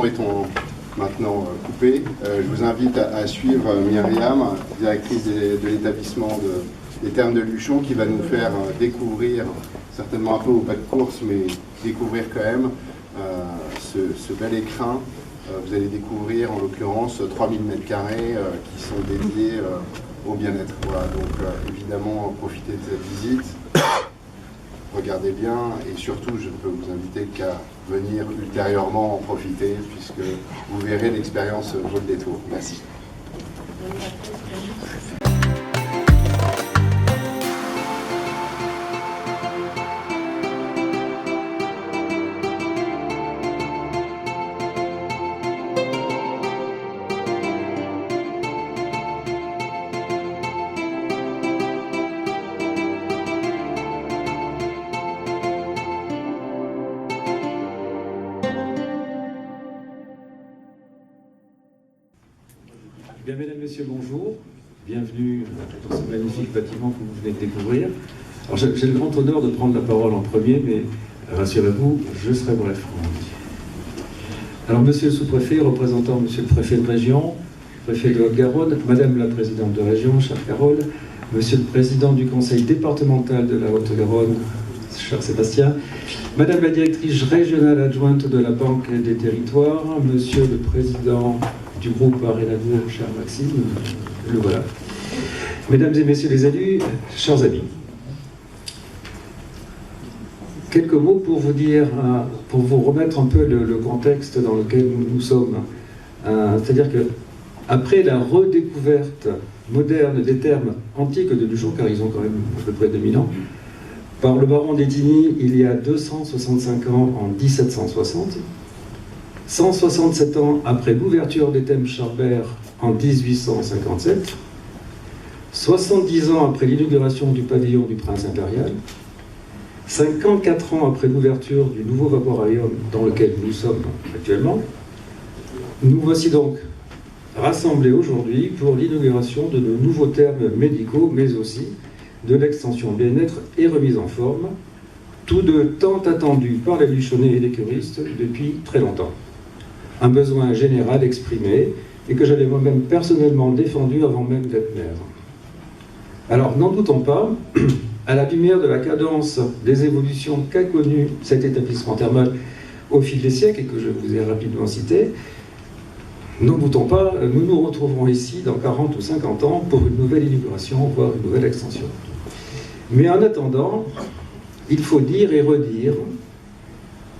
son étant maintenant coupé, je vous invite à suivre Myriam, directrice de l'établissement des Thermes de Luchon, qui va nous faire découvrir, certainement un peu au pas de course, mais découvrir quand même ce bel écrin. Vous allez découvrir en l'occurrence 3000 m² qui sont dédiés au bien-être. Voilà, donc évidemment, profitez de cette visite. Regardez bien et surtout, je ne peux vous inviter qu'à venir ultérieurement en profiter puisque vous verrez l'expérience vaut le détour. Merci. Bien, mesdames, messieurs, bonjour. Bienvenue dans ce magnifique bâtiment que vous venez de découvrir. Alors, j'ai le grand honneur de prendre la parole en premier, mais rassurez-vous, je serai bref. Alors, monsieur le sous-préfet, représentant monsieur le préfet de région, préfet de Haute-Garonne, madame la présidente de région, chère Carole, monsieur le président du conseil départemental de la Haute-Garonne, cher Sébastien, madame la directrice régionale adjointe de la Banque des territoires, monsieur le président du groupe Arenadour, cher Maxime, le voilà. Mesdames et messieurs les élus, chers amis, quelques mots pour vous dire, pour vous remettre un peu le contexte dans lequel nous sommes. C'est-à-dire que après la redécouverte moderne des termes antiques de Luchon, car ils ont quand même à peu près 2000 ans, par le baron d'Étigny il y a 265 ans en 1760, 167 ans après l'ouverture des thèmes Charbert en 1857, 70 ans après l'inauguration du pavillon du Prince impérial, 54 ans après l'ouverture du nouveau vaporarium dans lequel nous sommes actuellement, nous voici donc rassemblés aujourd'hui pour l'inauguration de nos nouveaux termes médicaux, mais aussi de l'extension bien-être et remise en forme, tous deux tant attendus par les Luchonnais et les curistes depuis très longtemps. Un besoin général exprimé et que j'avais moi-même personnellement défendu avant même d'être maire. Alors, n'en doutons pas, à la lumière de la cadence des évolutions qu'a connu cet établissement thermal au fil des siècles et que je vous ai rapidement cité, n'en doutons pas, nous nous retrouverons ici dans 40 ou 50 ans pour une nouvelle inauguration, voire une nouvelle extension. Mais en attendant, il faut dire et redire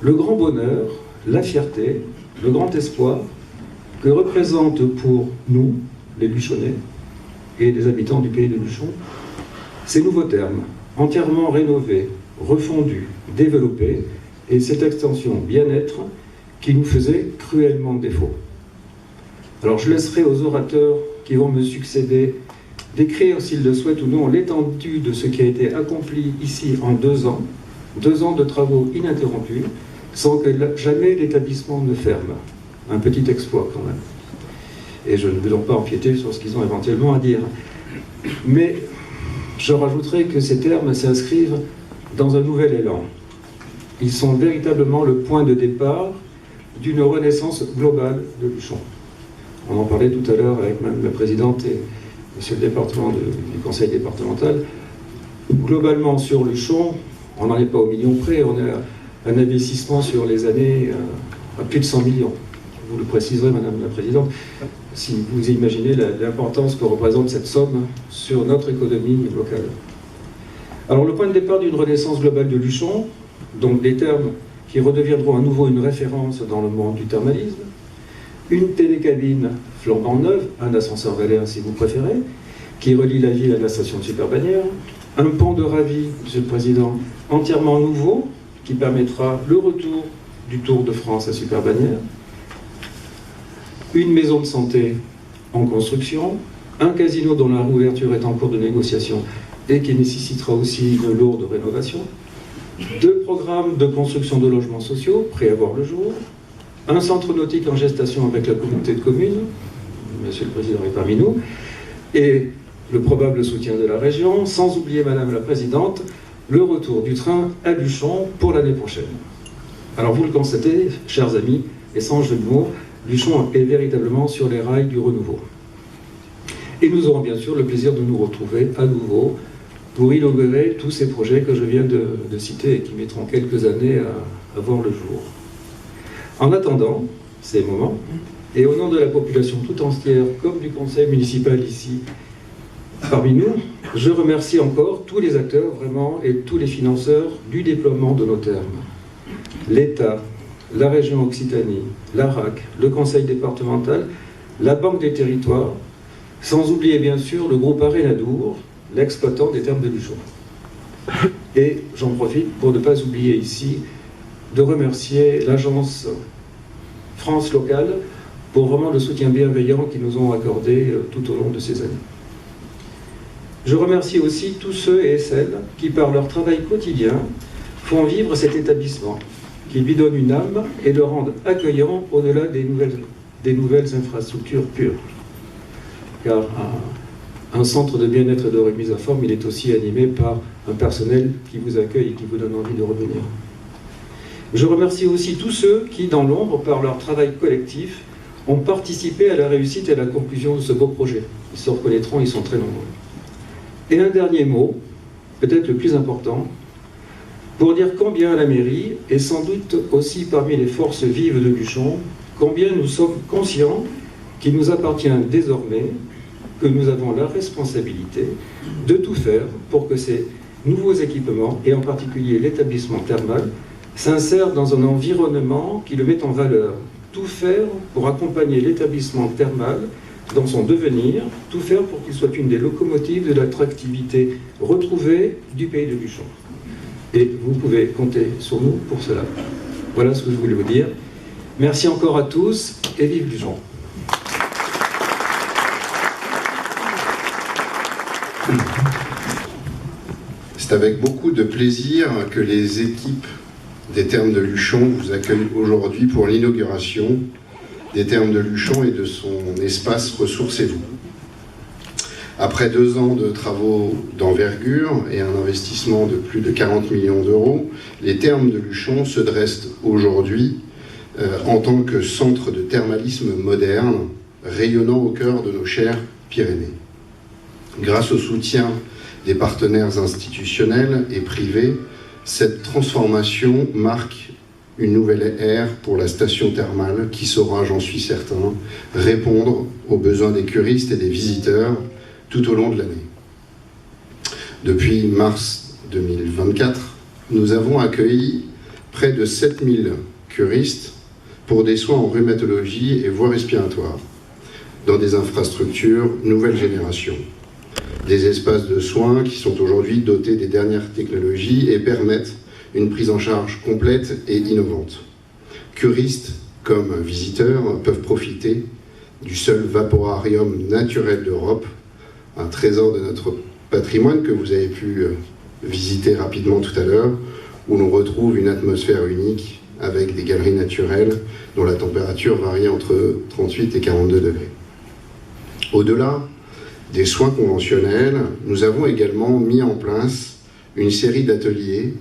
le grand bonheur, la fierté, le grand espoir que représentent pour nous, les Luchonnais et les habitants du pays de Luchon, ces nouveaux termes, entièrement rénovés, refondus, développés, et cette extension bien-être qui nous faisait cruellement défaut. Alors je laisserai aux orateurs qui vont me succéder décrire, s'ils le souhaitent ou non, l'étendue de ce qui a été accompli ici en 2 ans de travaux ininterrompus, sans que jamais l'établissement ne ferme. Un petit exploit quand même. Et je ne veux donc pas empiéter sur ce qu'ils ont éventuellement à dire. Mais je rajouterai que ces termes s'inscrivent dans un nouvel élan. Ils sont véritablement le point de départ d'une renaissance globale de Luchon. On en parlait tout à l'heure avec Mme la Présidente et Monsieur le département du Conseil départemental. Globalement sur Luchon, on n'en est pas au million près, on a un investissement sur les années à plus de 100 millions. Vous le préciserez, Madame la Présidente, si vous imaginez l'importance que représente cette somme sur notre économie locale. Alors le point de départ d'une renaissance globale de Luchon, donc des termes qui redeviendront à nouveau une référence dans le monde du thermalisme, une télécabine flambant neuve, un ascenseur Valère si vous préférez, qui relie la ville à la station de Super-Bagnères, un pont de Ravie, Monsieur le Président, entièrement nouveau, qui permettra le retour du Tour de France à Super-Bagnères, une maison de santé en construction, un casino dont la réouverture est en cours de négociation et qui nécessitera aussi une lourde rénovation, 2 programmes de construction de logements sociaux prêts à voir le jour, un centre nautique en gestation avec la communauté de communes, Monsieur le Président est parmi nous, et le probable soutien de la région, sans oublier Madame la Présidente, le retour du train à Luchon pour l'année prochaine. Alors vous le constatez, chers amis, et sans jeu de mots, Luchon est véritablement sur les rails du renouveau. Et nous aurons bien sûr le plaisir de nous retrouver à nouveau pour inaugurer tous ces projets que je viens de citer et qui mettront quelques années à voir le jour. En attendant ces moments, et au nom de la population tout entière, comme du conseil municipal ici, parmi nous, je remercie encore tous les acteurs, vraiment, et tous les financeurs du déploiement de nos termes. L'État, la région Occitanie, l'ARAC, le conseil départemental, la Banque des territoires, sans oublier bien sûr le groupe Arenadour, l'exploitant des termes de Luchon. Et j'en profite pour ne pas oublier ici de remercier l'agence France Locale pour vraiment le soutien bienveillant qu'ils nous ont accordé tout au long de ces années. Je remercie aussi tous ceux et celles qui, par leur travail quotidien, font vivre cet établissement, qui lui donne une âme et le rendent accueillant au-delà des nouvelles infrastructures pures. Car un centre de bien-être et de remise en forme, il est aussi animé par un personnel qui vous accueille et qui vous donne envie de revenir. Je remercie aussi tous ceux qui, dans l'ombre, par leur travail collectif, ont participé à la réussite et à la conclusion de ce beau projet. Ils se reconnaîtront, ils sont très nombreux. Et un dernier mot, peut-être le plus important, pour dire combien la mairie, et sans doute aussi parmi les forces vives de Luchon, combien nous sommes conscients qu'il nous appartient désormais, que nous avons la responsabilité de tout faire pour que ces nouveaux équipements, et en particulier l'établissement thermal, s'insèrent dans un environnement qui le met en valeur. Tout faire pour accompagner l'établissement thermal dans son devenir, tout faire pour qu'il soit une des locomotives de l'attractivité retrouvée du pays de Luchon. Et vous pouvez compter sur nous pour cela. Voilà ce que je voulais vous dire. Merci encore à tous et vive Luchon. C'est avec beaucoup de plaisir que les équipes des Thermes de Luchon vous accueillent aujourd'hui pour l'inauguration des Thermes de Luchon et de son espace Ressourcez-vous. Après 2 ans de travaux d'envergure et un investissement de plus de 40 millions d'euros, les Thermes de Luchon se dressent aujourd'hui en tant que centre de thermalisme moderne, rayonnant au cœur de nos chères Pyrénées. Grâce au soutien des partenaires institutionnels et privés, cette transformation marque une nouvelle ère pour la station thermale qui saura, j'en suis certain, répondre aux besoins des curistes et des visiteurs tout au long de l'année. Depuis mars 2024, nous avons accueilli près de 7000 curistes pour des soins en rhumatologie et voies respiratoires, dans des infrastructures nouvelle génération. Des espaces de soins qui sont aujourd'hui dotés des dernières technologies et permettent une prise en charge complète et innovante. Curistes comme visiteurs peuvent profiter du seul vaporarium naturel d'Europe, un trésor de notre patrimoine que vous avez pu visiter rapidement tout à l'heure, où l'on retrouve une atmosphère unique avec des galeries naturelles dont la température varie entre 38 et 42 degrés. Au-delà des soins conventionnels, nous avons également mis en place une série d'ateliers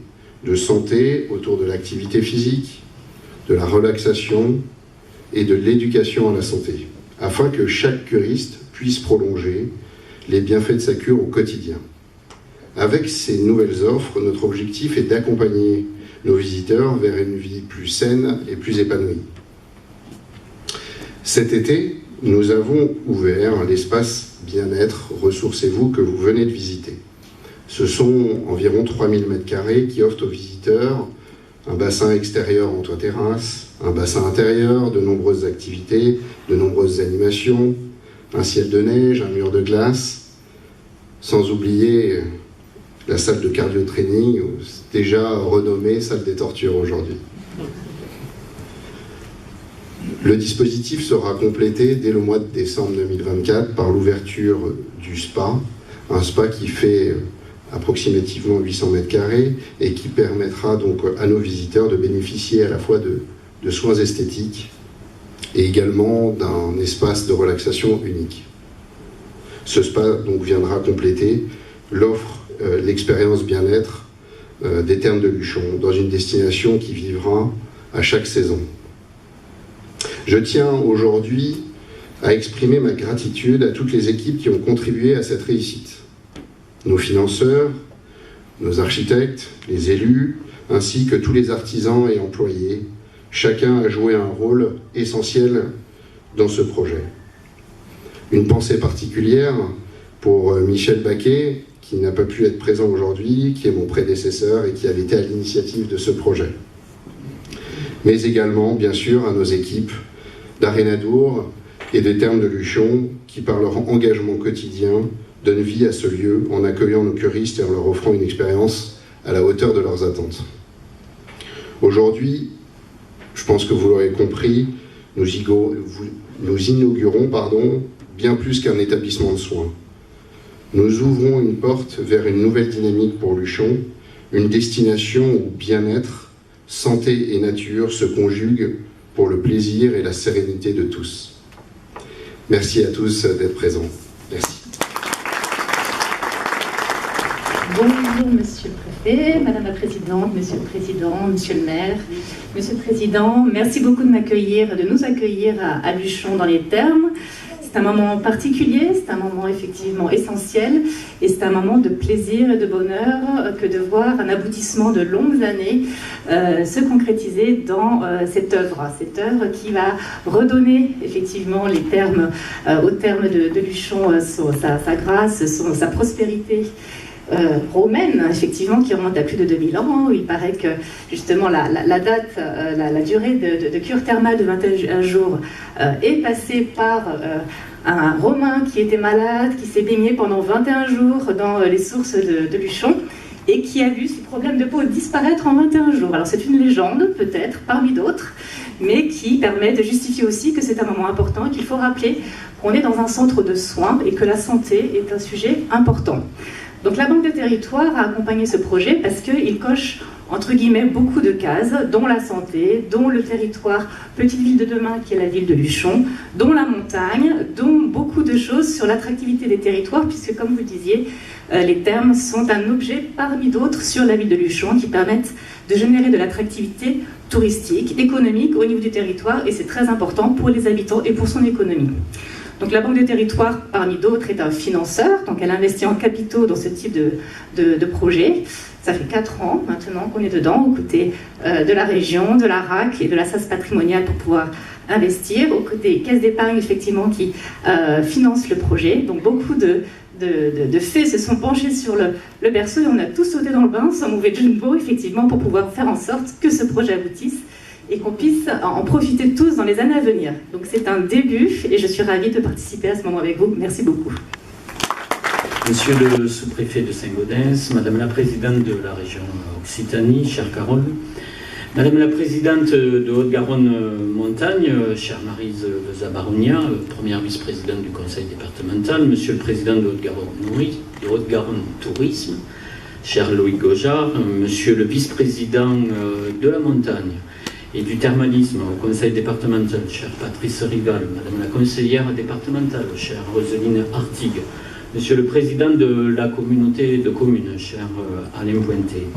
de santé autour de l'activité physique, de la relaxation et de l'éducation à la santé, afin que chaque curiste puisse prolonger les bienfaits de sa cure au quotidien. Avec ces nouvelles offres, notre objectif est d'accompagner nos visiteurs vers une vie plus saine et plus épanouie. Cet été, nous avons ouvert l'espace bien-être Ressourcez-vous que vous venez de visiter. Ce sont environ 3000 m² qui offrent aux visiteurs un bassin extérieur en toit-terrasse, un bassin intérieur, de nombreuses activités, de nombreuses animations, un ciel de neige, un mur de glace, sans oublier la salle de cardio-training, déjà renommée salle des tortures aujourd'hui. Le dispositif sera complété dès le mois de décembre 2024 par l'ouverture du spa, un spa qui fait approximativement 800 m² et qui permettra donc à nos visiteurs de bénéficier à la fois de soins esthétiques et également d'un espace de relaxation unique. Ce spa donc viendra compléter l'offre, l'expérience bien-être des Thermes de Luchon dans une destination qui vivra à chaque saison. Je tiens aujourd'hui à exprimer ma gratitude à toutes les équipes qui ont contribué à cette réussite. Nos financeurs, nos architectes, les élus, ainsi que tous les artisans et employés. Chacun a joué un rôle essentiel dans ce projet. Une pensée particulière pour Michel Baquet, qui n'a pas pu être présent aujourd'hui, qui est mon prédécesseur et qui avait été à l'initiative de ce projet. Mais également, bien sûr, à nos équipes d'Arenadour et des Thermes de Luchon, qui par leur engagement quotidien donnent vie à ce lieu en accueillant nos curistes et en leur offrant une expérience à la hauteur de leurs attentes. Aujourd'hui, je pense que vous l'aurez compris, nous inaugurons bien plus qu'un établissement de soins. Nous ouvrons une porte vers une nouvelle dynamique pour Luchon, une destination où bien-être, santé et nature se conjuguent pour le plaisir et la sérénité de tous. Merci à tous d'être présents. Merci. Bonjour Monsieur le Préfet, Madame la Présidente, Monsieur le Président, Monsieur le Maire. Monsieur le Président, merci beaucoup de m'accueillir, de nous accueillir à Luchon dans les Thermes. C'est un moment particulier, c'est un moment effectivement essentiel et c'est un moment de plaisir et de bonheur que de voir un aboutissement de longues années se concrétiser dans cette œuvre qui va redonner effectivement les Thermes, aux Thermes de Luchon sa grâce, sa prospérité. Romaine, effectivement, qui remonte à plus de 2000 ans. Il paraît que, justement, la date, la durée de cure thermale de 21 jours est passée par un Romain qui était malade, qui s'est baigné pendant 21 jours dans les sources de Luchon et qui a vu ses problèmes de peau disparaître en 21 jours. Alors c'est une légende, peut-être, parmi d'autres, mais qui permet de justifier aussi que c'est un moment important et qu'il faut rappeler qu'on est dans un centre de soins et que la santé est un sujet important. Donc la Banque de Territoire a accompagné ce projet parce qu'il coche, entre guillemets, beaucoup de cases, dont la santé, dont le territoire petite ville de demain qui est la ville de Luchon, dont la montagne, dont beaucoup de choses sur l'attractivité des territoires, puisque comme vous disiez, les Thermes sont un objet parmi d'autres sur la ville de Luchon qui permettent de générer de l'attractivité touristique, économique au niveau du territoire, et c'est très important pour les habitants et pour son économie. Donc la Banque des Territoires, parmi d'autres, est un financeur, donc elle investit en capitaux dans ce type de projet. Ça fait 4 ans maintenant qu'on est dedans, aux côtés de la région, de la RAC et de la SAS patrimoniale pour pouvoir investir, aux côtés des caisses d'épargne effectivement qui financent le projet. Donc beaucoup de faits se sont penchés sur le berceau et on a tous sauté dans le bain, sans mauvais jeu de mots, effectivement, pour pouvoir faire en sorte que ce projet aboutisse et qu'on puisse en profiter tous dans les années à venir. Donc c'est un début et je suis ravie de participer à ce moment avec vous. Merci beaucoup. Monsieur le sous-préfet de Saint-Gaudens, Madame la Présidente de la région Occitanie, chère Carole, Madame la Présidente de Haute-Garonne-Montagne, chère Maryse Zabarounia, première vice-présidente du Conseil départemental, Monsieur le Président de Haute-Garonne Tourisme, cher Loïc Gojard, Monsieur le vice-président de la Montagne et du thermalisme au Conseil départemental, chère Patrice Rigal, Madame la conseillère départementale, chère Roselyne Artigue, Monsieur le Président de la communauté de communes, cher Alain Pointet,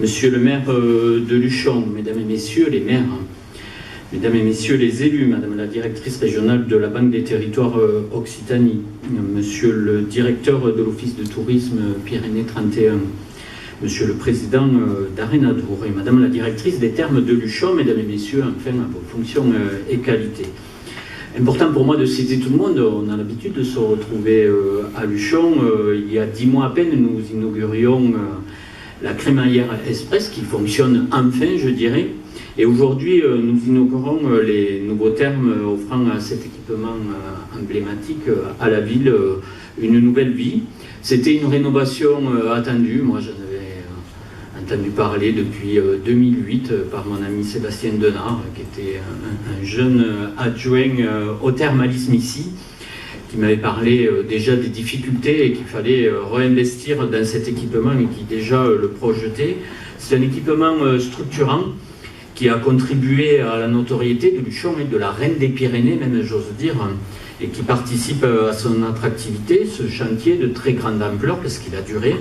Monsieur le maire de Luchon, Mesdames et Messieurs les maires, Mesdames et Messieurs les élus, Madame la directrice régionale de la Banque des Territoires Occitanie, Monsieur le directeur de l'Office de tourisme Pyrénées 31, Monsieur le Président d'Arenadour et Madame la directrice des Thermes de Luchon, Mesdames et Messieurs, enfin à vos fonctions et qualités. Important pour moi de citer tout le monde, on a l'habitude de se retrouver à Luchon. Il y a 10 mois à peine, nous inaugurions la crémaillère express qui fonctionne enfin, je dirais. Et aujourd'hui, nous inaugurons les nouveaux Thermes offrant à cet équipement emblématique à la ville une nouvelle vie. C'était une rénovation attendue, moi j'en avais entendu parler depuis 2008 par mon ami Sébastien Denard, qui était un jeune adjoint au thermalisme ici, qui m'avait parlé déjà des difficultés et qu'il fallait réinvestir dans cet équipement et qui déjà le projetait. C'est un équipement structurant qui a contribué à la notoriété de Luchon et de la Reine des Pyrénées, même j'ose dire, et qui participe à son attractivité. Ce chantier de très grande ampleur, parce qu'il a duré,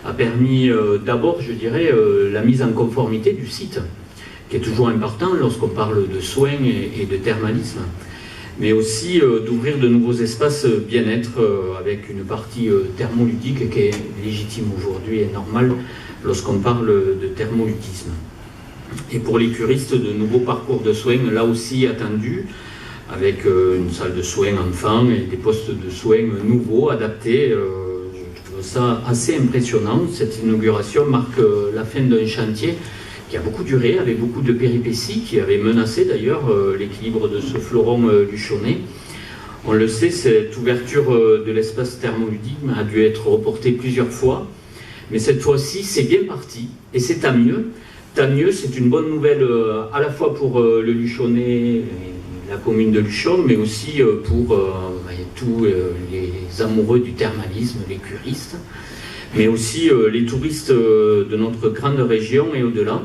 a permis d'abord, je dirais, la mise en conformité du site, qui est toujours important lorsqu'on parle de soins et de thermalisme, mais aussi d'ouvrir de nouveaux espaces bien-être avec une partie thermoludique qui est légitime aujourd'hui et normale lorsqu'on parle de thermoludisme. Et pour les curistes, de nouveaux parcours de soins, là aussi attendus, avec une salle de soins enfants et des postes de soins nouveaux, adaptés. Je trouve ça assez impressionnant. Cette inauguration marque la fin d'un chantier qui a beaucoup duré, avec beaucoup de péripéties, qui avait menacé d'ailleurs l'équilibre de ce fleuron luchonnais. On le sait, cette ouverture de l'espace thermoludique a dû être reportée plusieurs fois, mais cette fois-ci, c'est bien parti, et c'est tant mieux. Tant mieux, c'est une bonne nouvelle à la fois pour le Luchonnais, la commune de Luchon, mais aussi pour tous les amoureux du thermalisme, les curistes, mais aussi les touristes de notre grande région et au-delà,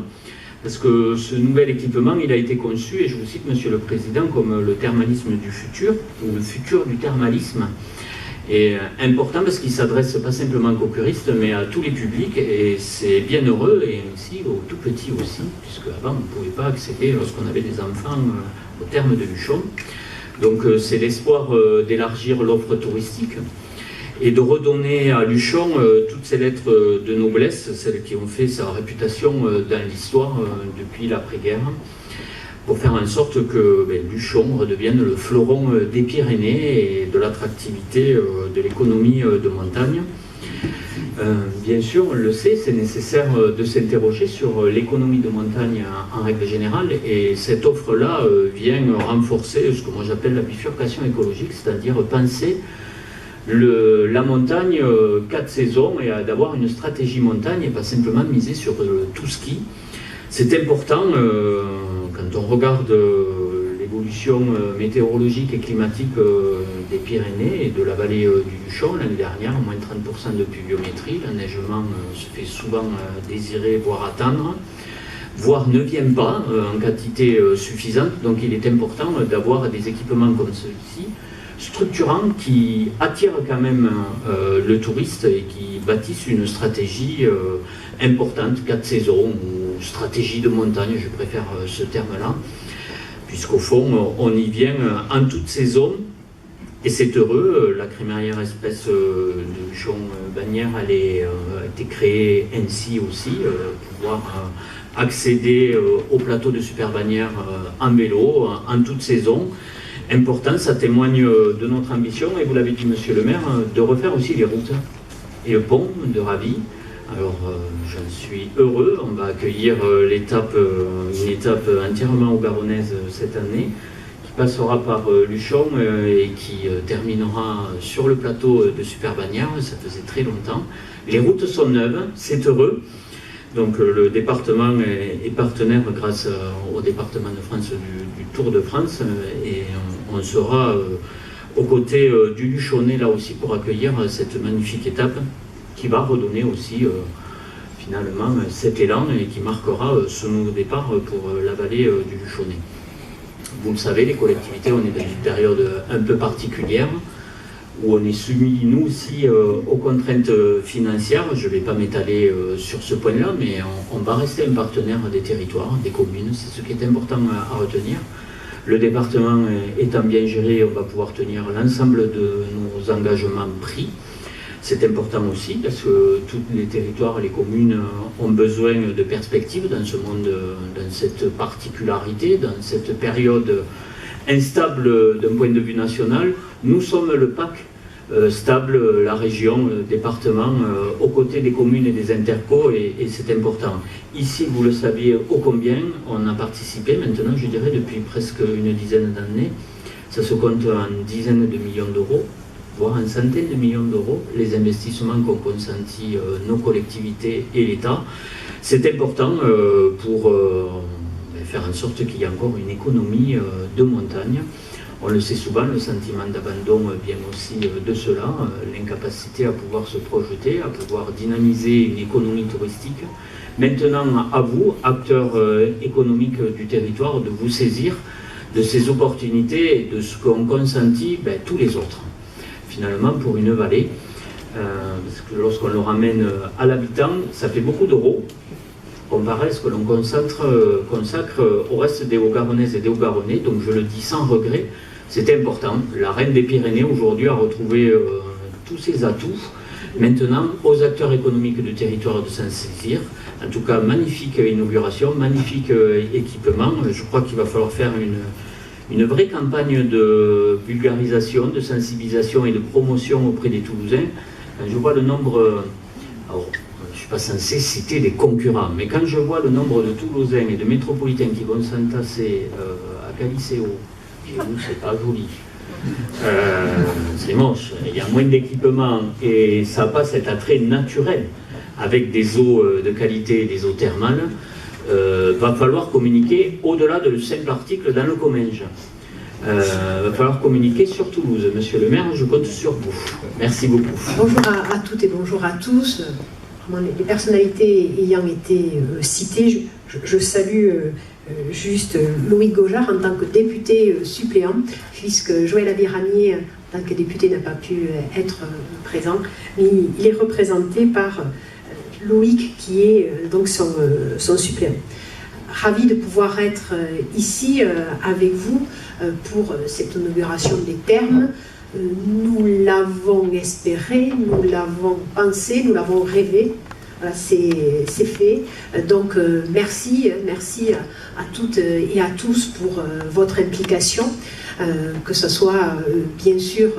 parce que ce nouvel équipement, il a été conçu, et je vous cite, Monsieur le Président, comme le thermalisme du futur, ou le futur du thermalisme, est important parce qu'il ne s'adresse pas simplement qu'aux curistes, mais à tous les publics, et c'est bien heureux, et aussi aux tout petits aussi, puisque avant on ne pouvait pas accéder, lorsqu'on avait des enfants, au terme de Luchon. Donc c'est l'espoir d'élargir l'offre touristique et de redonner à Luchon toutes ces lettres de noblesse, celles qui ont fait sa réputation dans l'histoire depuis l'après-guerre, pour faire en sorte que Luchon redevienne le fleuron des Pyrénées et de l'attractivité de l'économie de montagne. Bien sûr, on le sait, c'est nécessaire de s'interroger sur l'économie de montagne en règle générale, et cette offre-là vient renforcer ce que moi j'appelle la bifurcation écologique, c'est-à-dire penser la montagne 4 saisons et d'avoir une stratégie montagne et pas simplement miser sur tout ski. C'est important quand on regarde l'évolution météorologique et climatique des Pyrénées et de la vallée du Luchon. L'année dernière, moins 30% de pluviométrie, l'enneigement se fait souvent désirer, voire attendre, voire ne vient pas en quantité suffisante. Donc il est important d'avoir des équipements comme ceux-ci, structurants, qui attirent quand même le touriste et qui bâtissent une stratégie importante, 4 saisons, ou stratégie de montagne, je préfère ce terme-là, puisqu'au fond, on y vient en toute saison, et c'est heureux. La crémaillère espèce de Luchon-Bagnères, elle a été créée ainsi aussi, pouvoir accéder au plateau de Super-Bagnères en vélo, en toute saison. Important, ça témoigne de notre ambition, et vous l'avez dit, Monsieur le maire, de refaire aussi les routes et le pont de Ravy. Alors, j'en suis heureux. On va accueillir une étape entièrement haut-garonnaise cette année, qui passera par Luchon et qui terminera sur le plateau de Super-Bagnères. Ça faisait très longtemps. Les routes sont neuves, c'est heureux. Donc, le département est partenaire grâce au département de France du Tour de France, et on sera aux côtés du Luchonnais là aussi pour accueillir cette magnifique étape qui va redonner aussi finalement cet élan et qui marquera ce nouveau départ pour la vallée du Luchonnais. Vous le savez, les collectivités, on est dans une période un peu particulière où on est soumis nous aussi aux contraintes financières. Je ne vais pas m'étaler sur ce point-là, mais on va rester un partenaire des territoires, des communes, c'est ce qui est important à retenir. Le département étant bien géré, on va pouvoir tenir l'ensemble de nos engagements pris. C'est important aussi parce que tous les territoires, les communes ont besoin de perspectives dans ce monde, dans cette particularité, dans cette période instable d'un point de vue national. Nous sommes le PAC stable, la région, le département, aux côtés des communes et des intercos, et c'est important. Ici, vous le saviez ô combien, on a participé maintenant, je dirais, depuis presque une dizaine d'années. Ça se compte en dizaines de millions d'euros, voire en centaines de millions d'euros, les investissements qu'ont consentis nos collectivités et l'État. C'est important pour faire en sorte qu'il y ait encore une économie de montagne. On le sait souvent, le sentiment d'abandon vient aussi de cela, l'incapacité à pouvoir se projeter, à pouvoir dynamiser une économie touristique. Maintenant, à vous, acteurs économiques du territoire, de vous saisir de ces opportunités et de ce qu'ont consenti tous les autres. Finalement, pour une vallée, parce que lorsqu'on le ramène à l'habitant, ça fait beaucoup d'euros. comparé à ce que l'on consacre au reste des Haut-Garonnaises et des Haut-Garonnais. Donc je le dis sans regret, c'est important. La Reine des Pyrénées aujourd'hui a retrouvé tous ses atouts. Maintenant, aux acteurs économiques du territoire de s'en saisir. En tout cas, magnifique inauguration, magnifique équipement. Je crois qu'il va falloir faire une vraie campagne de vulgarisation, de sensibilisation et de promotion auprès des Toulousains. Quand je vois le nombre... Alors, je ne suis pas censé citer des concurrents, mais quand je vois le nombre de Toulousains et de métropolitains qui vont s'entasser à Caliceo, chez nous, c'est pas joli. C'est moche, il y a moins d'équipements et ça n'a pas cet attrait naturel avec des eaux de qualité, des eaux thermales. Va falloir communiquer au-delà de le simple article dans le Comminges. Va falloir communiquer sur Toulouse. Monsieur le maire, je compte sur vous. Merci beaucoup. Bonjour à toutes et bonjour à tous. Vraiment, les personnalités ayant été citées, je salue juste Louis Gojard en tant que député suppléant, puisque Joël Aviragnier, en tant que député, n'a pas pu être présent, mais il est représenté par Loïc, qui est donc son suppléant. Ravi de pouvoir être ici avec vous pour cette inauguration des thermes. Nous l'avons espéré, nous l'avons pensé, nous l'avons rêvé. Voilà, c'est fait. Donc merci à toutes et à tous pour votre implication, que ce soit bien sûr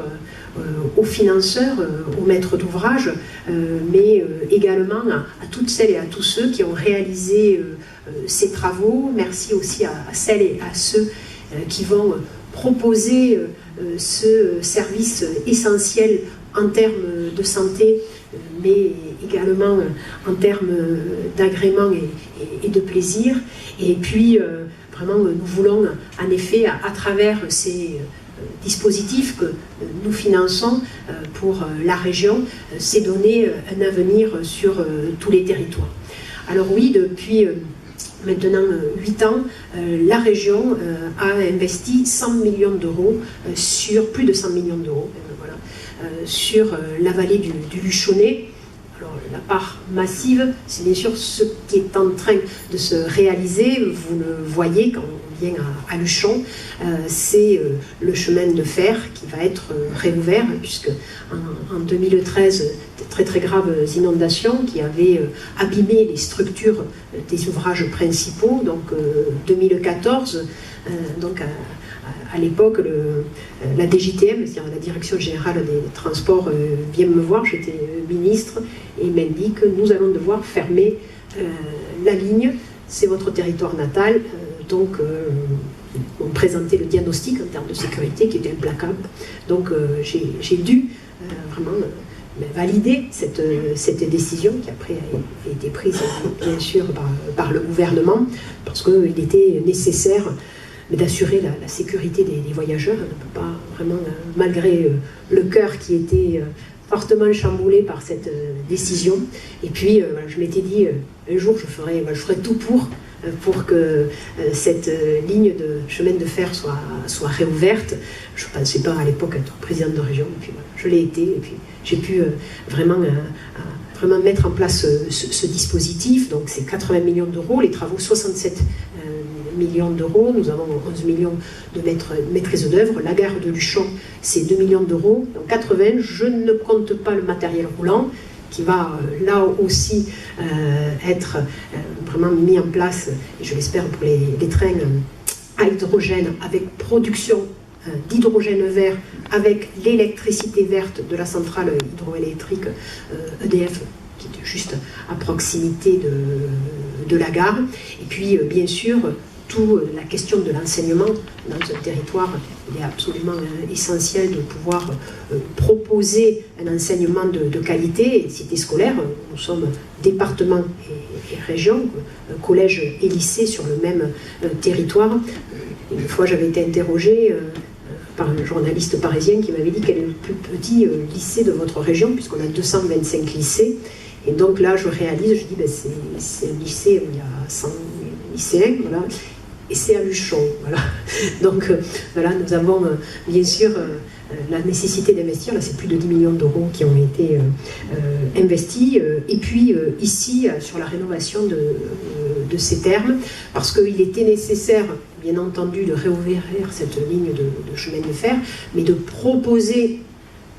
aux financeurs, aux maîtres d'ouvrage, mais également à toutes celles et à tous ceux qui ont réalisé ces travaux. Merci aussi à celles et à ceux qui vont proposer ce service essentiel en termes de santé, mais également en termes d'agrément et de plaisir. Et puis, vraiment, nous voulons, en effet, à travers ces dispositifs que nous finançons pour la région, c'est donner un avenir sur tous les territoires. Alors oui, depuis maintenant 8 ans, la région a investi 100 millions d'euros, sur plus de 100 millions d'euros, sur la vallée du Luchonnet. Alors, la part massive, c'est bien sûr ce qui est en train de se réaliser. Vous le voyez quand on vient à Luchon, c'est le chemin de fer qui va être réouvert, puisque en 2013, de très très graves inondations qui avaient abîmé les structures des ouvrages principaux. Donc 2014, donc à l'époque, la DGTM, c'est-à-dire la Direction Générale des Transports, vient me voir, j'étais ministre, et m'indique que nous allons devoir fermer la ligne, c'est votre territoire natal, donc on présentait le diagnostic en termes de sécurité qui était implacable. Donc j'ai dû vraiment valider cette décision qui après a été prise bien sûr par le gouvernement, parce qu'il était nécessaire d'assurer la sécurité des voyageurs. On ne peut pas vraiment, malgré le cœur qui était fortement chamboulé par cette décision. Et puis, je m'étais dit, un jour, je ferai tout pour que cette ligne de chemin de fer soit réouverte. Je ne pensais pas à l'époque être présidente de région, et puis je l'ai été, et puis j'ai pu vraiment mettre en place ce dispositif. Donc c'est 80 millions d'euros, les travaux 67 millions d'euros, nous avons 11 millions de maîtrise d'œuvre, la gare de Luchon c'est 2 millions d'euros, donc 80, je ne compte pas le matériel roulant qui va là aussi être vraiment mis en place, et je l'espère pour les trains à hydrogène, avec production d'hydrogène vert, avec l'électricité verte de la centrale hydroélectrique EDF, qui est juste à proximité de la gare. Et puis, bien sûr, toute la question de l'enseignement dans un territoire, il est absolument essentiel de pouvoir proposer un enseignement de qualité. Et cité scolaire, nous sommes département et région, collège et lycée sur le même territoire. Une fois, j'avais été interrogée par un journaliste parisien qui m'avait dit quel est le plus petit lycée de votre région, puisqu'on a 225 lycées. Et donc là, je réalise, je dis, c'est un lycée où il y a 100 lycéens, voilà, et c'est à Luchon, voilà. Donc voilà, nous avons bien sûr la nécessité d'investir. Là, c'est plus de 10 millions d'euros qui ont été investis. Et puis ici, sur la rénovation de ces thermes, parce qu'il était nécessaire, bien entendu, de réouvrir cette ligne de chemin de fer, mais de proposer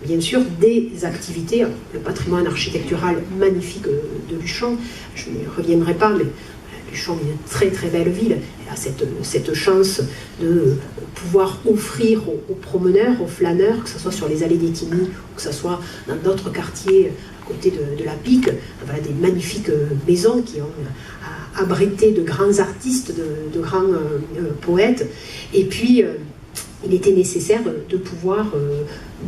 bien sûr des activités. Le patrimoine architectural magnifique de Luchon, je n'y reviendrai pas, mais Luchon est une très très belle ville. Elle a cette chance de pouvoir offrir aux promeneurs, aux flâneurs, que ce soit sur les allées des Tignes ou que ce soit dans d'autres quartiers à côté de la Pique, voilà, des magnifiques maisons qui ont abrité de grands artistes, de grands poètes. Et puis il était nécessaire de pouvoir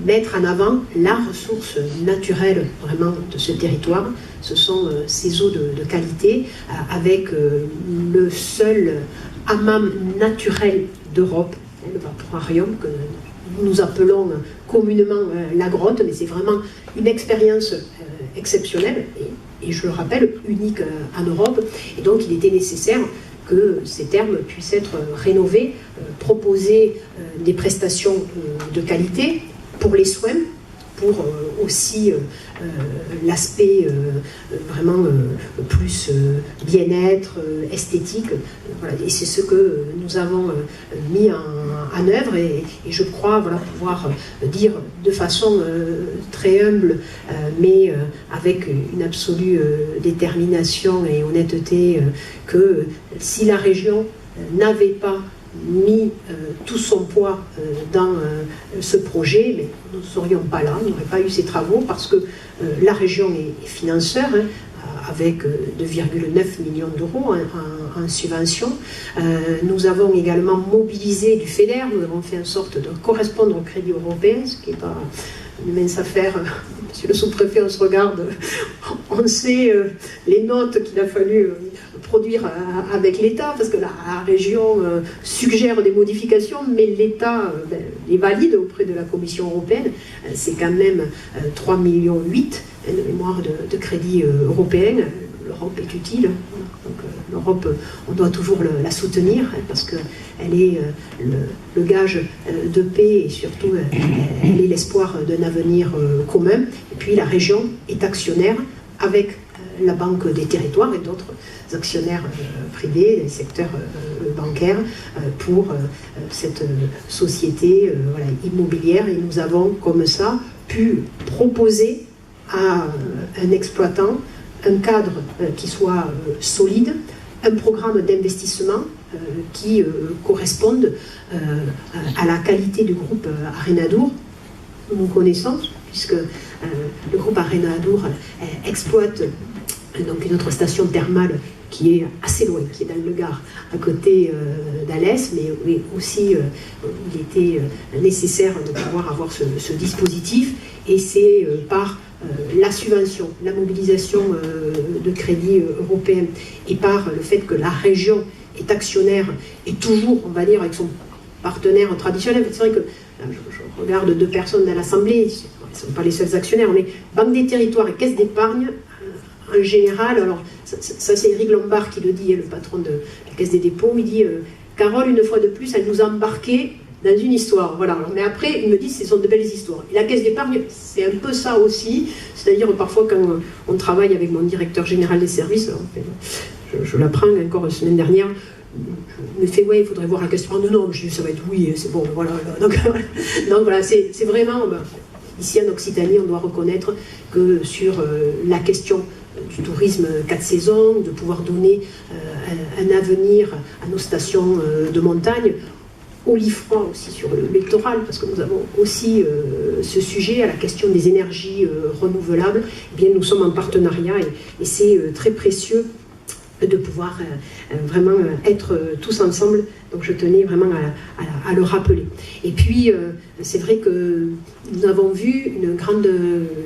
mettre en avant la ressource naturelle vraiment de ce territoire. Ce sont ces eaux de qualité avec le seul hammam naturel d'Europe, le vaporarium que nous appelons communément la grotte, mais c'est vraiment une expérience exceptionnelle et je le rappelle, unique en Europe. Et donc il était nécessaire que ces thermes puissent être rénovés, proposer des prestations de qualité pour les soins, pour aussi l'aspect vraiment plus bien-être, esthétique. Voilà. Et c'est ce que nous avons mis en œuvre et je crois voilà, pouvoir dire de façon très humble, mais avec une absolue détermination et honnêteté, que si la région n'avait pas mis tout son poids dans ce projet, mais nous ne serions pas là, nous n'aurions pas eu ces travaux parce que la région est financeur hein, avec 2,9 millions d'euros en subvention. Nous avons également mobilisé du FEDER, nous avons fait en sorte de correspondre au crédit européen, ce qui n'est pas une mince affaire. Monsieur le sous-préfet, on se regarde, on sait les notes qu'il a fallu produire avec l'État, parce que la région suggère des modifications, mais l'État les valide auprès de la Commission européenne. C'est quand même 3,8 millions de mémoire de crédit européen. L'Europe est utile, donc l'Europe, on doit toujours la soutenir, hein, parce qu'elle est le gage de paix et surtout elle est l'espoir d'un avenir commun. Et puis la région est actionnaire avec la Banque des Territoires et d'autres actionnaires privés, des secteurs bancaires, pour cette société voilà, immobilière. Et nous avons comme ça pu proposer à un exploitant un cadre qui soit solide, un programme d'investissement qui corresponde à la qualité du groupe Arenadour. Nous connaissons, puisque le groupe Arenadour exploite donc une autre station thermale qui est assez loin, qui est dans le Gard, à côté d'Alès, mais aussi il était nécessaire de pouvoir avoir ce dispositif, et c'est par la subvention, la mobilisation de crédits européens et par le fait que la région est actionnaire et toujours, on va dire, avec son partenaire traditionnel. C'est vrai que je regarde deux personnes dans l'Assemblée, ils ne sont pas les seuls actionnaires, mais Banque des Territoires et Caisse d'épargne, en général, alors ça c'est Eric Lombard qui le dit, le patron de la Caisse des dépôts, il dit Carole, une fois de plus, elle nous a embarqués dans une histoire, voilà. Alors, mais après, il me dit ce sont de belles histoires. Et la caisse d'épargne, c'est un peu ça aussi, c'est-à-dire parfois quand on travaille avec mon directeur général des services, je l'apprends encore la semaine dernière, il me fait ouais, il faudrait voir la caisse d'épargne. Non, je dis ça va être oui, c'est bon, voilà. Donc voilà, c'est vraiment, ici en Occitanie, on doit reconnaître que sur la question du tourisme 4 saisons, de pouvoir donner un avenir à nos stations de montagne, au Liffroy aussi sur le littoral, parce que nous avons aussi ce sujet à la question des énergies renouvelables. Eh bien, nous sommes en partenariat et c'est très précieux de pouvoir vraiment être tous ensemble. Donc je tenais vraiment à le rappeler. Et puis, c'est vrai que nous avons vu une grande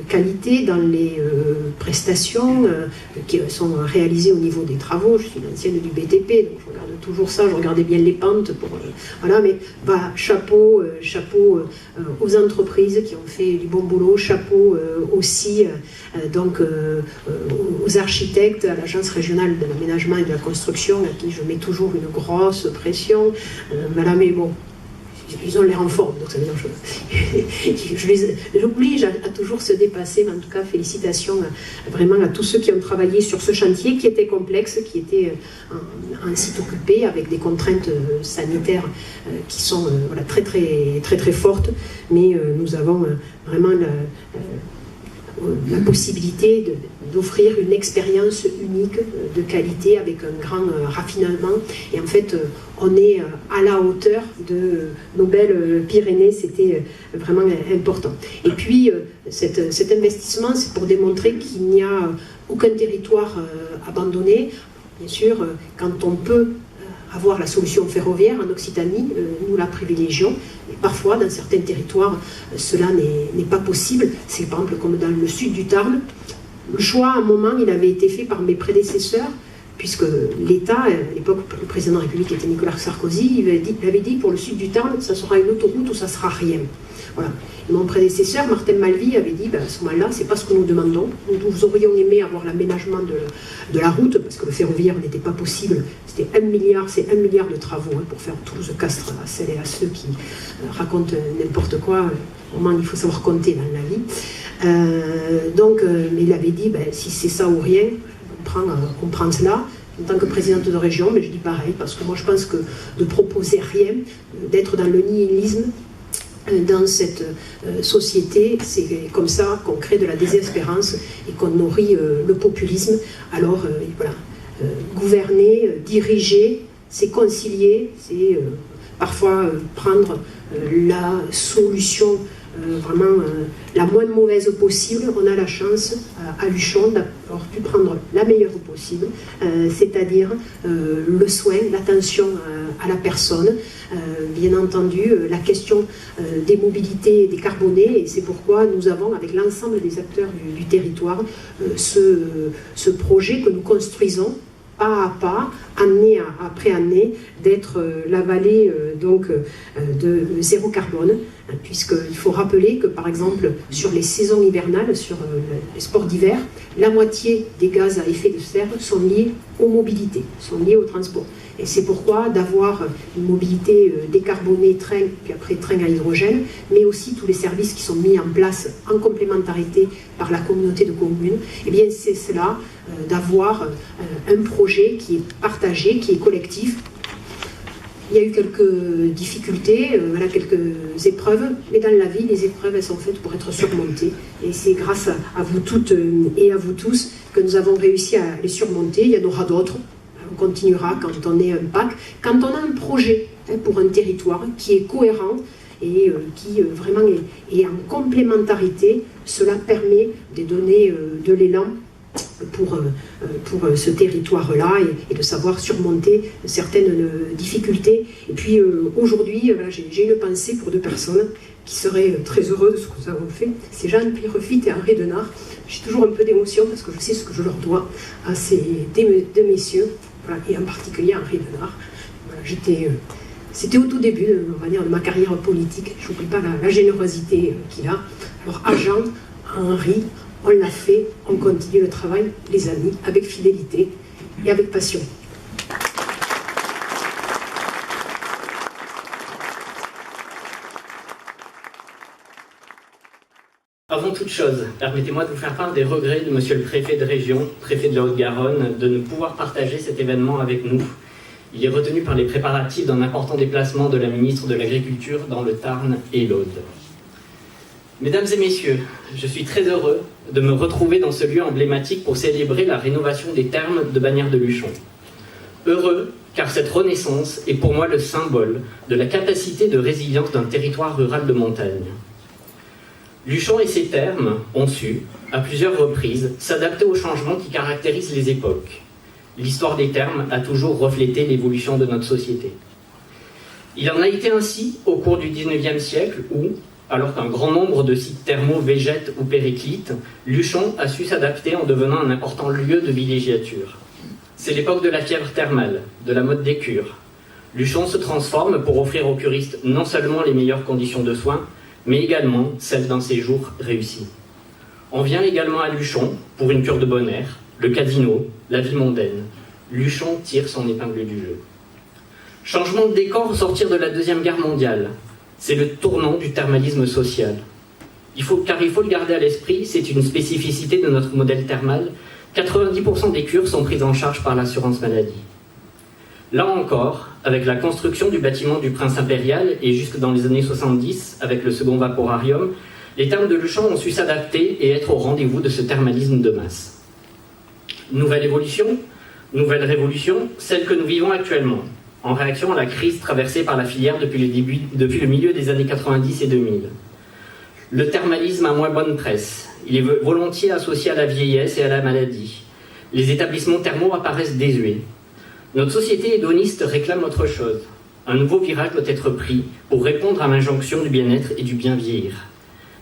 qualité dans les prestations qui sont réalisées au niveau des travaux. Je suis une ancienne du BTP, donc je regarde toujours ça, je regardais bien les pentes. Voilà, mais chapeau aux entreprises qui ont fait du bon boulot, chapeau aussi donc, aux architectes, à l'Agence régionale de l'aménagement et de la construction, à qui je mets toujours une grosse pression. félicitations. Madame, mais bon, ils ont l'air en forme, donc c'est la même chose. J'oblige à toujours se dépasser, mais en tout cas, félicitations vraiment à tous ceux qui ont travaillé sur ce chantier qui était complexe, qui était un site occupé avec des contraintes sanitaires qui sont voilà, très fortes, mais nous avons vraiment la possibilité d'offrir une expérience unique de qualité avec un grand raffinement, et en fait on est à la hauteur de nos belles Pyrénées. C'était vraiment important. Et puis cet investissement, c'est pour démontrer qu'il n'y a aucun territoire abandonné. Bien sûr, quand on peut avoir la solution ferroviaire en Occitanie, nous la privilégions. Et parfois, dans certains territoires, cela n'est pas possible. C'est par exemple comme dans le sud du Tarn. Le choix, à un moment, il avait été fait par mes prédécesseurs, puisque l'État, à l'époque, le président de la République était Nicolas Sarkozy, il avait dit pour le sud du Tarn, ça sera une autoroute ou ça sera rien. Voilà. Et mon prédécesseur, Martin Malvy, avait dit, à ce moment-là, c'est pas ce que nous demandons. Nous aurions aimé avoir l'aménagement de la route, parce que le ferroviaire n'était pas possible. C'était 1 milliard de travaux pour faire Toulouse-Castres à celles et à ceux qui racontent n'importe quoi. Au moment, il faut savoir compter dans la vie. Mais il avait dit, si c'est ça ou rien, on prend cela. En tant que présidente de région, mais je dis pareil, parce que moi je pense que de proposer rien, d'être dans le nihilisme, dans cette société, c'est comme ça qu'on crée de la désespérance et qu'on nourrit le populisme. Alors voilà, gouverner, diriger, c'est concilier, c'est parfois prendre la solution vraiment la moins mauvaise possible. On a la chance à Luchon d'avoir pu prendre la meilleure possible, c'est-à-dire le soin, l'attention à la personne, bien entendu la question des mobilités décarbonées, et c'est pourquoi nous avons avec l'ensemble des acteurs du territoire ce projet que nous construisons pas à pas, année après année, d'être la vallée de zéro carbone, puisqu'il faut rappeler que par exemple sur les saisons hivernales, sur les sports d'hiver, la moitié des gaz à effet de serre sont liés aux mobilités, sont liés au transport. Et c'est pourquoi d'avoir une mobilité décarbonée, train, puis après train à hydrogène, mais aussi tous les services qui sont mis en place en complémentarité par la communauté de communes, eh bien c'est cela, d'avoir un projet qui est partagé, qui est collectif. Il y a eu quelques difficultés, voilà, quelques épreuves, mais dans la vie, les épreuves, elles sont faites pour être surmontées. Et c'est grâce à vous toutes et à vous tous que nous avons réussi à les surmonter. Il y en aura d'autres. On continuera quand on est un PAC, quand on a un projet pour un territoire qui est cohérent et qui vraiment est en complémentarité. Cela permet de donner de l'élan pour ce territoire-là et de savoir surmonter certaines difficultés. Et puis aujourd'hui, voilà, j'ai une pensée pour deux personnes qui seraient très heureux de ce que nous avons fait. C'est Jean-Pierre Refit et Henri Denard. J'ai toujours un peu d'émotion parce que je sais ce que je leur dois à ces deux messieurs, voilà, et en particulier à Henri Denard. Voilà, c'était au tout début de ma carrière politique. Je n'oublie pas la générosité qu'il a. Alors à Jean, à Henri, on l'a fait, on continue le travail, les amis, avec fidélité et avec passion. Avant toute chose, permettez-moi de vous faire part des regrets de monsieur le préfet de région, préfet de la Haute-Garonne, de ne pouvoir partager cet événement avec nous. Il est retenu par les préparatifs d'un important déplacement de la ministre de l'Agriculture dans le Tarn et l'Aude. Mesdames et messieurs, je suis très heureux de me retrouver dans ce lieu emblématique pour célébrer la rénovation des thermes de Bagnères de Luchon. Heureux, car cette renaissance est pour moi le symbole de la capacité de résilience d'un territoire rural de montagne. Luchon et ses thermes ont su, à plusieurs reprises, s'adapter aux changements qui caractérisent les époques. L'histoire des thermes a toujours reflété l'évolution de notre société. Il en a été ainsi au cours du XIXe siècle où, alors qu'un grand nombre de sites thermaux végètent ou périclitent, Luchon a su s'adapter en devenant un important lieu de villégiature. C'est l'époque de la fièvre thermale, de la mode des cures. Luchon se transforme pour offrir aux curistes non seulement les meilleures conditions de soins, mais également celles d'un séjour réussi. On vient également à Luchon pour une cure de bon air, le casino, la vie mondaine. Luchon tire son épingle du jeu. Changement de décor au sortir de la Deuxième Guerre mondiale. C'est le tournant du thermalisme social. Car il faut le garder à l'esprit, c'est une spécificité de notre modèle thermal. 90% des cures sont prises en charge par l'assurance maladie. Là encore, avec la construction du bâtiment du Prince Impérial et jusque dans les années 70, avec le second vaporarium, les thermes de Luchon ont su s'adapter et être au rendez-vous de ce thermalisme de masse. Nouvelle évolution, nouvelle révolution, celle que nous vivons actuellement, en réaction à la crise traversée par la filière depuis le milieu des années 90 et 2000. Le thermalisme a moins bonne presse. Il est volontiers associé à la vieillesse et à la maladie. Les établissements thermaux apparaissent désuets. Notre société hédoniste réclame autre chose. Un nouveau virage doit être pris pour répondre à l'injonction du bien-être et du bien vieillir.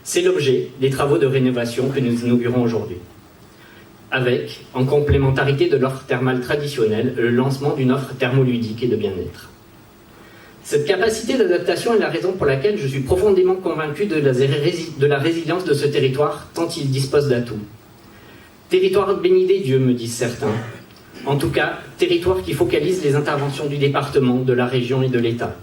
C'est l'objet des travaux de rénovation que nous inaugurons aujourd'hui. Avec, en complémentarité de l'offre thermale traditionnelle, le lancement d'une offre thermoludique et de bien-être. Cette capacité d'adaptation est la raison pour laquelle je suis profondément convaincu de la résilience de ce territoire, tant il dispose d'atouts. Territoire béni des dieux, me disent certains. En tout cas, territoire qui focalise les interventions du département, de la région et de l'État.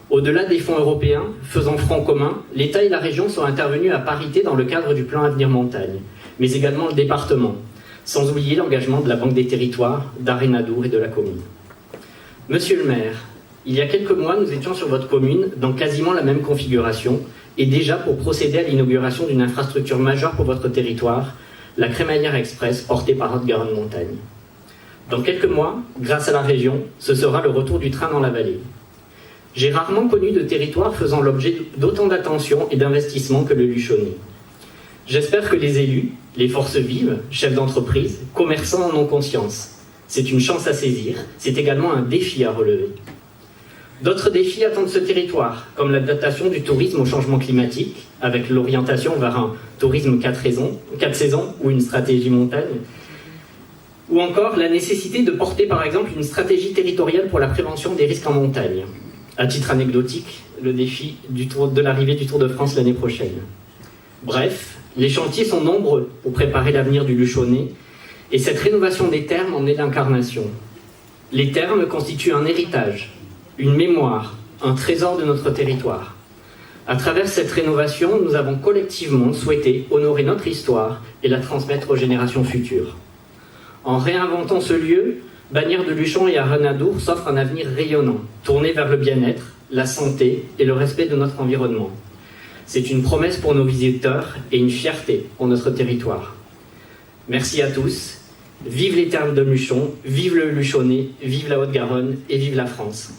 Au-delà des fonds européens, faisant front commun, l'État et la région sont intervenus à parité dans le cadre du plan Avenir Montagne, mais également le département, sans oublier l'engagement de la Banque des Territoires, d'Arenadour et de la commune. Monsieur le maire, il y a quelques mois, nous étions sur votre commune dans quasiment la même configuration et déjà pour procéder à l'inauguration d'une infrastructure majeure pour votre territoire, la crémaillère express portée par Haute-Garonne Montagne. Dans quelques mois, grâce à la région, ce sera le retour du train dans la vallée. J'ai rarement connu de territoire faisant l'objet d'autant d'attention et d'investissement que le Luchonnais. J'espère que les élus, les forces vives, chefs d'entreprise, commerçants en ont conscience. C'est une chance à saisir, c'est également un défi à relever. D'autres défis attendent ce territoire, comme l'adaptation du tourisme au changement climatique, avec l'orientation vers un tourisme 4 saisons ou une stratégie montagne, ou encore la nécessité de porter par exemple une stratégie territoriale pour la prévention des risques en montagne. À titre anecdotique, le défi de l'arrivée du Tour de France l'année prochaine. Bref, les chantiers sont nombreux pour préparer l'avenir du Luchonnais, et cette rénovation des thermes en est l'incarnation. Les thermes constituent un héritage, une mémoire, un trésor de notre territoire. À travers cette rénovation, nous avons collectivement souhaité honorer notre histoire et la transmettre aux générations futures. En réinventant ce lieu, Bagnères de Luchon et Arenadour s'offre un avenir rayonnant, tourné vers le bien-être, la santé et le respect de notre environnement. C'est une promesse pour nos visiteurs et une fierté pour notre territoire. Merci à tous. Vive les thermes de Luchon, vive le Luchonnais, vive la Haute-Garonne et vive la France.